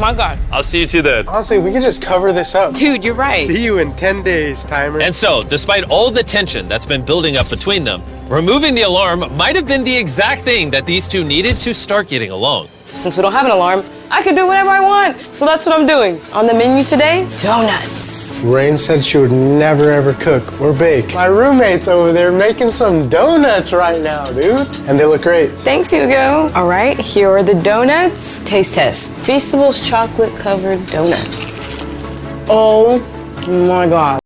my God. I'll see you two then. Honestly, we could just cover this up. Dude, you're right. See you in 10 days, timer. And so, despite all the tension that's been building up between them, removing the alarm might have been the exact thing that these two needed to start getting along. Since we don't have an alarm, I can do whatever I want. So that's what I'm doing. On the menu today, donuts. Rain said she would never ever cook or bake. My roommate's over there making some donuts right now, dude. And they look great. Thanks, Hugo. All right, here are the donuts. Taste test. Feastables chocolate covered donut. Oh my God.